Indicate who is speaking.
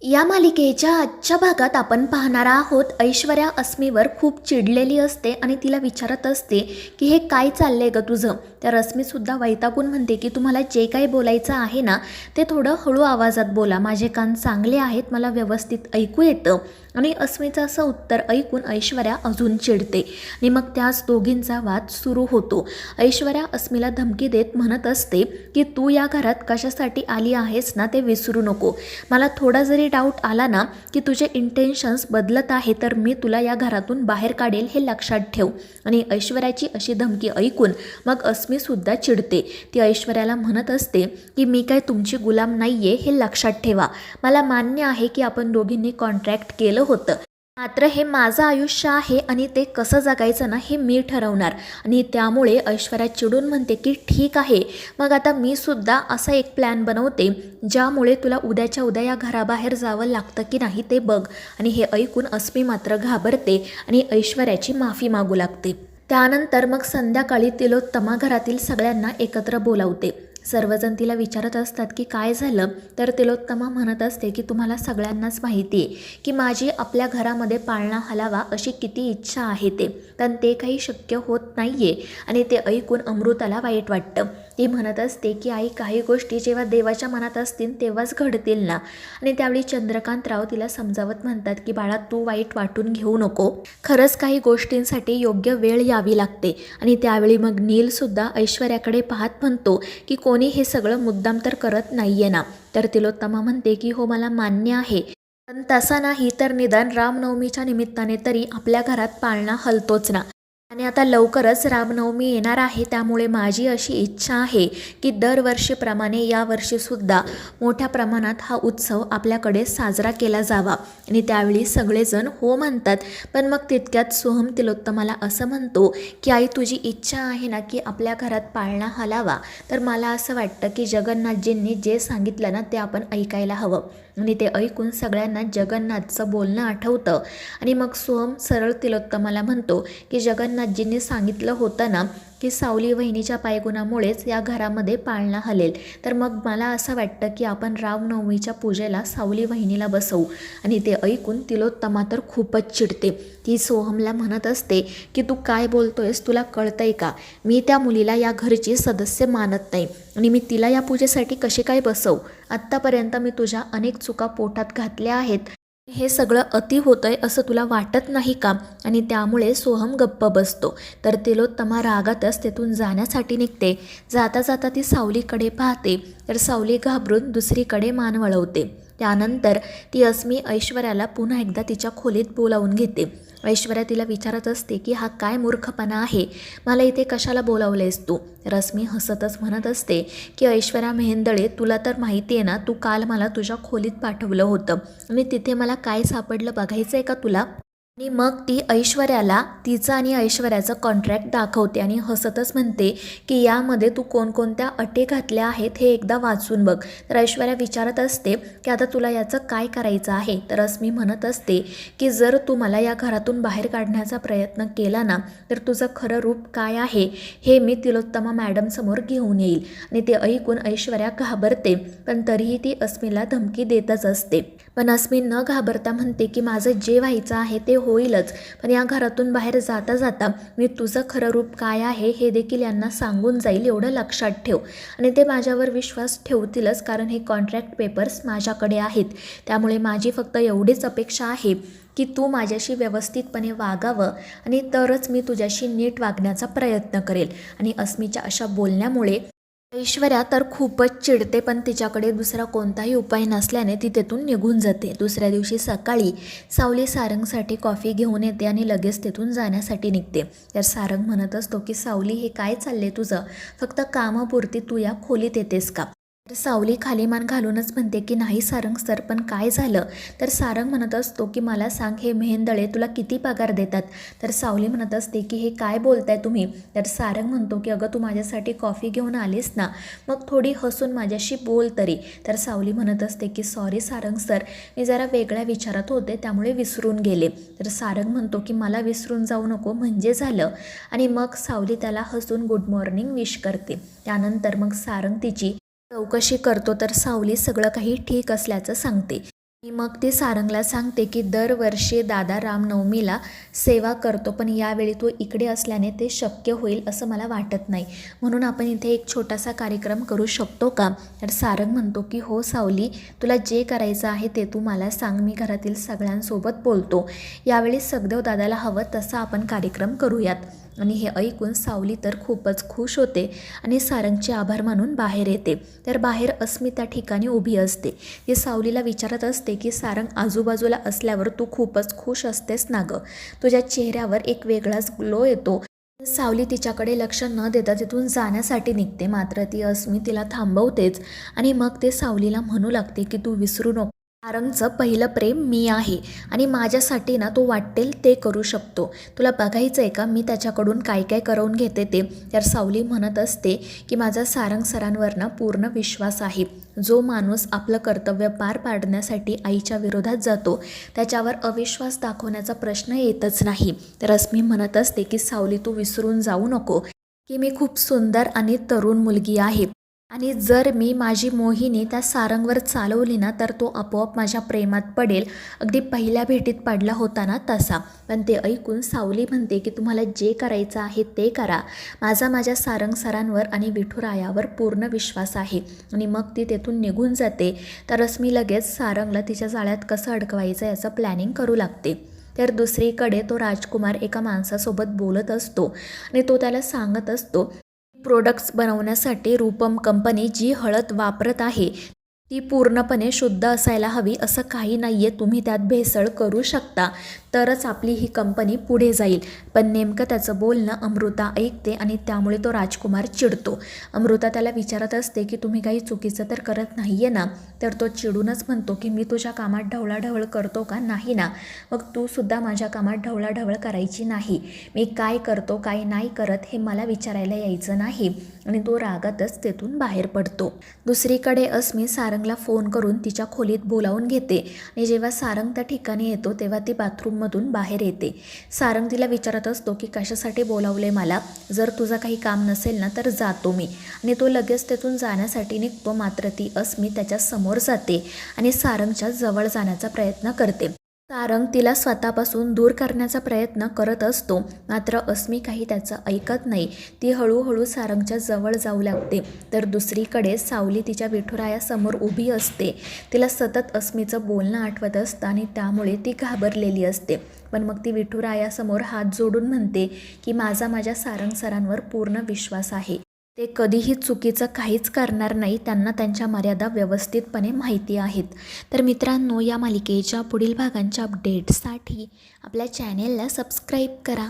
Speaker 1: या मालिकेच्या आजच्या भागात आपण पाहणार आहोत ऐश्वर्या अस्मीवर खूप चिडलेली असते आणि तिला विचारत असते की हे काय चाललंय ग तुझं. त्या रश्मीसुद्धा वैतागून म्हणते की तुम्हाला जे काही बोलायचं आहे ना ते थोडं हळू आवाजात बोला, माझे कान चांगले आहेत, मला व्यवस्थित ऐकू येतं. आणि अस्मीचं असं उत्तर ऐकून ऐश्वर्या अजून चिडते आणि मग त्याच दोघींचा वाद सुरू होतो. ऐश्वर्या अस्मीला धमकी देत म्हणत असते की तू या घरात कशासाठी आली आहेस ना ते विसरू नको. मला थोडा जरी डाऊट आला ना की तुझे इंटेन्शन्स बदलत आहे तर मी तुला या घरातून बाहेर काढेल हे लक्षात ठेव. आणि ऐश्वर्याची अशी धमकी ऐकून मग अस्मीसुद्धा चिडते. ती ऐश्वर्याला म्हणत असते की मी काय तुमची गुलाम नाही आहे हे लक्षात ठेवा. मला मान्य आहे की आपण दोघींनी कॉन्ट्रॅक्ट केलं होतं, मात्र हे माझं आयुष्य आहे आणि ते कसं जगायचं ना हे मी ठरवणार. आणि त्यामुळे ऐश्वर्या चिडून म्हणते की ठीक आहे, मग आता मी सुद्धा असा एक प्लॅन बनवते ज्यामुळे तुला उद्याच्या उद्या या घराबाहेर जावं लागतं की नाही ते बघ. आणि हे ऐकून अस्मी मात्र घाबरते आणि ऐश्वर्याची माफी मागू लागते. त्यानंतर मग संध्याकाळी तिलोत्तमा घरातील सगळ्यांना एकत्र बोलावते. सर्वजण तिला विचारत असतात की काय झालं, तर तिलोत्तमा म्हणत असते की तुम्हाला सगळ्यांनाच माहिती आहे की माझी आपल्या घरामध्ये पाळणा हलावा अशी किती इच्छा आहे ते, पण ते काही शक्य होत नाही आहे. आणि ते ऐकून अमृताला वाईट वाटतं. ती म्हणत असते की आई, काही गोष्टी जेव्हा देवाच्या मनात असतील तेव्हाच घडतील ना. आणि त्यावेळी चंद्रकांतराव तिला समजावत म्हणतात की बाळा, तू वाईट वाटून घेऊ नको, खरंच काही गोष्टींसाठी योग्य वेळ यावी लागते. आणि त्यावेळी मग नीलसुद्धा ऐश्वर्याकडे पाहत म्हणतो की कोणी हे सगळं मुद्दाम तर करत नाहीये ना. तर तिलोत्तमा म्हणते की हो मला मान्य आहे, पण तसा नाही तर निदान रामनवमीच्या निमित्ताने तरी आपल्या घरात पाळणा हलतोच ना. आणि आता लवकरच रामनवमी येणार आहे, त्यामुळे माझी अशी इच्छा आहे की दरवर्षीप्रमाणे यावर्षीसुद्धा मोठ्या प्रमाणात हा उत्सव आपल्याकडे साजरा केला जावा. आणि त्यावेळी सगळेजण हो म्हणतात. पण मग तितक्यात सोहम तिलोत्तमाला असं म्हणतो की आई, तुझी इच्छा आहे ना की आपल्या घरात पाळणा हलावा, तर मला असं वाटतं की जगन्नाथजींनी जे सांगितलं ना ते आपण ऐकायला हवं. आणि ते ऐकून सगळ्यांना जगन्नाथचं बोलणं आठवतं. आणि मग सोहम सरळ तिलोत्तमाला म्हणतो की जगन्नाथजींनी सांगितलं होतं ना की सावली वहिनीच्या पायगुणामुळेच या घरामध्ये पाळणा हलेल, तर मग मला असं वाटतं की आपण रामनवमीच्या पूजेला सावली वहिनीला बसवू. आणि ते ऐकून तिलोत्तमा तर खूपच चिडते. ती सोहमला म्हणत असते की तू काय बोलतोयस, तुला कळतंय का, मी त्या मुलीला या घरची सदस्य मानत नाही आणि मी तिला या पूजेसाठी कशी काय बसवू. आत्तापर्यंत मी तुझ्या अनेक चुका पोटात घातल्या आहेत, हे सगळं अति होतंय असं तुला वाटत नाही का. आणि त्यामुळे सोहम गप्प बसतो. तर तिलोत्तमा रागातच तेथून जाण्यासाठी निघते. जाता जाता ती सावलीकडे पाहते, तर सावली घाबरून दुसरीकडे मान वळवते. त्यानंतर ती अस्मी ऐश्वर्याला पुन्हा एकदा तिच्या खोलीत बोलावून घेते. ऐश्वर्या तिला विचारत असते की हा काय मूर्खपणा आहे, मला इथे कशाला बोलावलेस तू. रश्मी हसतच म्हणत असते की ऐश्वर्या मेहेंदळे, तुला तर माहिती आहे ना, तू काल मला तुझ्या खोलीत पाठवलं होतं आणि तिथे मला काय सापडलं बघायचं आहे का तुला. आणि मग ती ऐश्वर्याला तिचं आणि ऐश्वर्याचं कॉन्ट्रॅक्ट दाखवते आणि हसतच म्हणते की यामध्ये तू कोणकोणत्या अटी घातल्या आहेत हे एकदा वाचून बघ. तर ऐश्वर्या विचारत असते की आता तुला याचं काय करायचं आहे. तर रश्मी म्हणत असते की जर तू मला या घरातून बाहेर काढण्याचा प्रयत्न केला ना तर तुझं खरं रूप काय आहे हे मी तिलोत्तमा मॅडमसमोर घेऊन येईल. आणि ते ऐकून ऐश्वर्या घाबरते, पण तरीही ती अस्मीला धमकी देतच असते. पण अस्मी न घाबरता म्हणते की माझं जे व्हायचं आहे ते होईलच, पण या घरातून बाहेर जाता जाता मी तुझं खरं रूप काय आहे हे देखील यांना सांगून जाईल, एवढं लक्षात ठेव. आणि ते माझ्यावर विश्वास ठेवतीलच, कारण हे कॉन्ट्रॅक्ट पेपर्स माझ्याकडे आहेत. त्यामुळे माझी फक्त एवढीच अपेक्षा आहे की तू माझ्याशी व्यवस्थितपणे वागावं आणि तरच मी तुझ्याशी नीट वागण्याचा प्रयत्न करेल. आणि अस्मीच्या अशा बोलण्यामुळे ऐश्वर्या तर खूपच चिडते, पण तिच्याकडे दुसरा कोणताही उपाय नसल्याने ती तेथून निघून जाते. दुसऱ्या दिवशी सकाळी सावली सारंगसाठी कॉफी घेऊन येते आणि लगेच तेथून जाण्यासाठी निघते. तर सारंग म्हणत असतो की सावली, हे काय चालले तुझं, फक्त कामापुरती तू या खोलीत येतेस का. तर सावली खाली मान घालूनच म्हणते की नाही सारंग सर, पण काय झालं. तर सारंग म्हणत असतो की मला सांग, हे मेहेंदळे तुला किती पगार देतात. तर सावली म्हणत असते की हे काय बोलताय तुम्ही. तर सारंग म्हणतो की अगं तू माझ्यासाठी कॉफी घेऊन आलीस ना, मग थोडी हसून माझ्याशी बोल तरी. तर सावली म्हणत असते की सॉरी सारंग सर, मी जरा वेगळ्या विचारात होते त्यामुळे विसरून गेले. तर सारंग म्हणतो की मला विसरून जाऊ नको म्हणजे झालं. आणि मग सावली त्याला हसून गुड मॉर्निंग विश करते. त्यानंतर मग सारंग तिची चौकशी करतो, तर सावली सगळं काही ठीक असल्याचं सांगते. मग ती सारंगला सांगते की दरवर्षी दादा रामनवमीला सेवा करतो, पण यावेळी तो इकडे असल्याने ते शक्य होईल असं मला वाटत नाही, म्हणून आपण इथे एक छोटासा कार्यक्रम करू शकतो का? तर सारंग म्हणतो की हो सावली, तुला जे करायचं आहे ते तू मला सांग, मी घरातील सगळ्यांसोबत बोलतो. यावेळी सगदेव दादाला हवं तसा आपण कार्यक्रम करूयात. आणि हे ऐकून सावली तर खूपच खुश होते आणि सारंगचे आभार मानून बाहेर येते. तर बाहेर अस्मी त्या ठिकाणी उभी असते. ती सावलीला विचारत असते की सारंग आजूबाजूला असल्यावर तू खूपच खुश असतेस ना गं, तुझ्या चेहऱ्यावर एक वेगळाच ग्लो येतो. सावली तिच्याकडे लक्ष न देता तिथून जाण्यासाठी निघते, मात्र ती अस्मी तिला थांबवतेच आणि मग ते सावलीला म्हणू लागते की तू विसरू नको, सारंगचं पहिलं प्रेम मी आहे आणि माझ्यासाठी ना तो वाटेल ते करू शकतो. तुला बघायचं आहे का मी त्याच्याकडून काय काय करवून घेते ते? तर सावली म्हणत असते की माझा सारंग सरांवर ना पूर्ण विश्वास आहे. जो माणूस आपलं कर्तव्य पार पाडण्यासाठी आईच्या विरोधात जातो त्याच्यावर अविश्वास दाखवण्याचा प्रश्न येतच नाही. तर अस्मी म्हणत असते की सावली तू विसरून जाऊ नको की मी खूप सुंदर आणि तरुण मुलगी आहे आणि जर मी माझी मोहिनी त्या सारंगवर चालवली ना तर तो आपोआप माझ्या प्रेमात पडेल, अगदी पहिल्या भेटीत पडला होता ना तसा. पण ते ऐकून सावली म्हणते की तुम्हाला जे करायचं आहे ते करा, माझ्या सारंग सरांवर आणि विठुरायावर पूर्ण विश्वास आहे. आणि मग ती तेथून निघून जाते. तर रश्मी लगेच सारंगला तिच्या जाळ्यात कसं अडकवायचं याचं प्लॅनिंग करू लागते. तर दुसरीकडे तो राजकुमार एका माणसासोबत बोलत असतो आणि तो त्याला सांगत असतो प्रोडक्ट्स बनवण्यासाठी रूपम कंपनी जी हळद वापरत आहे ती पूर्णपणे शुद्ध असायला हवी, असं काही नाही आहे, तुम्ही त्यात भेसळ करू शकता तरच आपली ही कंपनी पुढे जाईल. पण नेमकं त्याचं बोलणं अमृता ऐकते आणि त्यामुळे तो राजकुमार चिडतो. अमृता त्याला विचारत असते की तुम्ही काही चुकीचं तर करत नाही आहे ना? तर तो चिडूनच म्हणतो की मी तुझ्या कामात ढवळाढवळ करतो का? नाही ना, मग तू सुद्धा माझ्या कामात ढवळाढवळ करायची नाही. मी काय करतो काय नाही करत हे मला विचारायला यायचं नाही. आणि तो रागातच तेथून बाहेर पडतो. दुसरीकडे अस्मी सारंगला फोन करून तिच्या खोलीत बोलावून घेते आणि जेव्हा सारंग त्या ठिकाणी येतो तेव्हा ती बाथरूममधून बाहेर येते. सारंग तिला विचारत असतो की कशासाठी बोलावले मला, जर तुझं काही काम नसेल ना तर जातो मी. आणि तो लगेच तेथून जाण्यासाठी निघतो, मात्र ती अस्मी त्याच्या समोर जाते आणि सारंगच्या जवळ जाण्याचा प्रयत्न करते. सारंग तिला स्वतःपासून दूर करण्याचा प्रयत्न करत असतो, मात्र अस्मी काही त्याचं ऐकत नाही. ती हळूहळू सारंगच्या जवळ जाऊ लागते. तर दुसरीकडे सावली तिच्या विठुरायासमोर उभी असते. तिला सतत अस्मीचं बोलणं आठवत असतं आणि त्यामुळे ती घाबरलेली असते. पण मग ती विठुरायासमोर हात जोडून म्हणते की माझ्या सारंग सरांवर पूर्ण विश्वास आहे, ते कधीही चुकीचं काहीच करणार नाही, त्यांना त्यांच्या मर्यादा व्यवस्थितपणे माहिती आहेत. तर मित्रांनो, या मालिकेच्या पुढील भागांच्या अपडेट्ससाठी आपल्या चॅनेलला सबस्क्राईब करा.